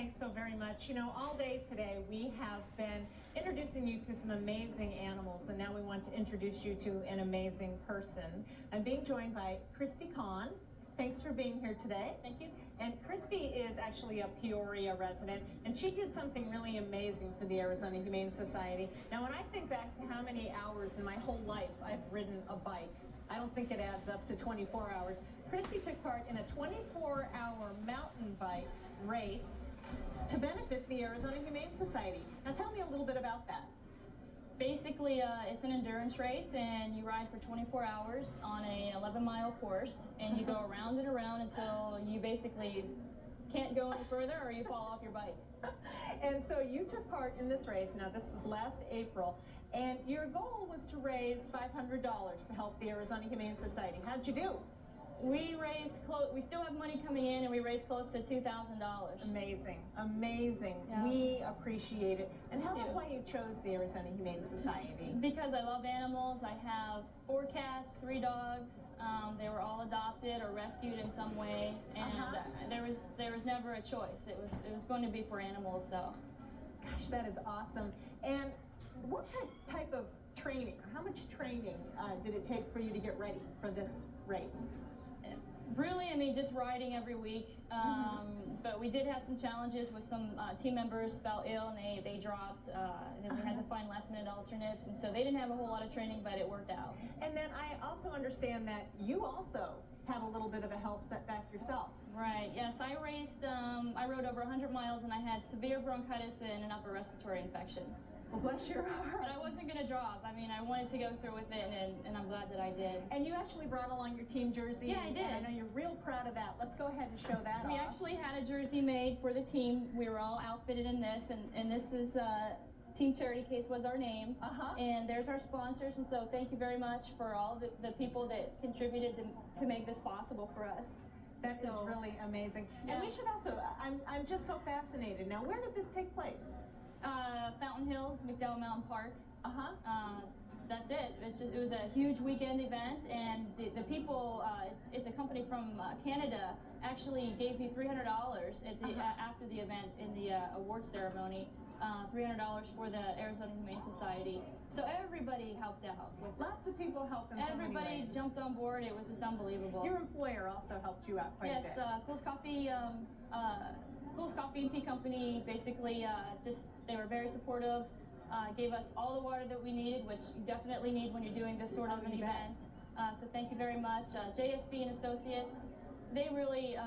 thanks so very much. You know, all day today we have been introducing you to some amazing animals, and now we want to introduce you to an amazing person. I'm being joined by Christy Kahn. Thanks for being here today. Thank you. And Christy is actually a Peoria resident, and she did something really amazing for the Arizona Humane Society. Now, when I think back to how many hours in my whole life I've ridden a bike, I don't think it adds up to 24 hours. Christy took part in a 24-hour mountain bike race to benefit the Arizona Humane Society. Now, tell me a little bit about that. Basically, it's an endurance race, and you ride for 24 hours on a 11-mile course, and you go around and around until you basically can't go any further or you fall off your bike. And so you took part in this race. Now, this was last April, and your goal was to raise $500 to help the Arizona Humane Society. How'd you do? We still have money coming in, and we raised close to $2,000. Amazing, amazing. Yeah. We appreciate it. And tell us why you chose the Arizona Humane Society. Because I love animals. I have 4 cats, 3 dogs. They were all adopted or rescued in some way, and there was never a choice. It was going to be for animals. So, gosh, that is awesome. And what type of training, or how much training did it take for you to get ready for this race? Really, I mean, just riding every week. But we did have some challenges with some team members fell ill and they dropped. And then we had to find last-minute alternates, and so they didn't have a whole lot of training, but it worked out. And then I also understand that you also had a little bit of a health setback yourself. Right. Yes, I rode over 100 miles, and I had severe bronchitis and an upper respiratory infection. Well, bless your heart. But I wasn't going to drop. I mean, I wanted to go through with it, and I'm glad that I did. And you actually brought along your team jersey. Yeah, I did. And I know you're real proud of that. Let's go ahead and show that off. We actually had a jersey made for the team. We were all outfitted in this, and this is Team Charity Case was our name. And there's our sponsors, and so thank you very much for all the people that contributed to make this possible for us. That is really amazing. Yeah. And we should also, I'm just so fascinated. Now, where did this take place? Fountain Hills, McDowell Mountain Park. That's it. It was a huge weekend event, and the people, it's a company from Canada, actually gave me $300 after the event in the award ceremony. $300 for the Arizona Humane Society. So everybody helped out. Lots of people helped in so many ways. Everybody jumped on board. It was just unbelievable. Your employer also helped you out quite a bit. Yes, Cool's Coffee and Tea Company, basically they were very supportive, gave us all the water that we needed, which you definitely need when you're doing this sort of an event. So thank you very much. JSB and Associates, they really,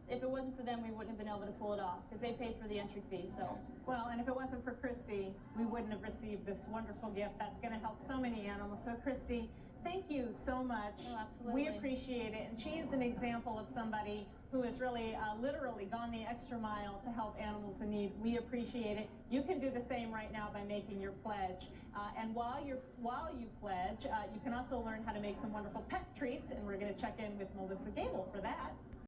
if it wasn't for them, we wouldn't have been able to pull it off, because they paid for the entry fee. So, well, and if it wasn't for Christy, we wouldn't have received this wonderful gift that's going to help so many animals. So Christy, thank you so much. Oh, absolutely. We appreciate it. And she is an example of somebody who has really literally gone the extra mile to help animals in need. We appreciate it. You can do the same right now by making your pledge. And while you pledge, you can also learn how to make some wonderful pet treats, and we're going to check in with Melissa Gable for that.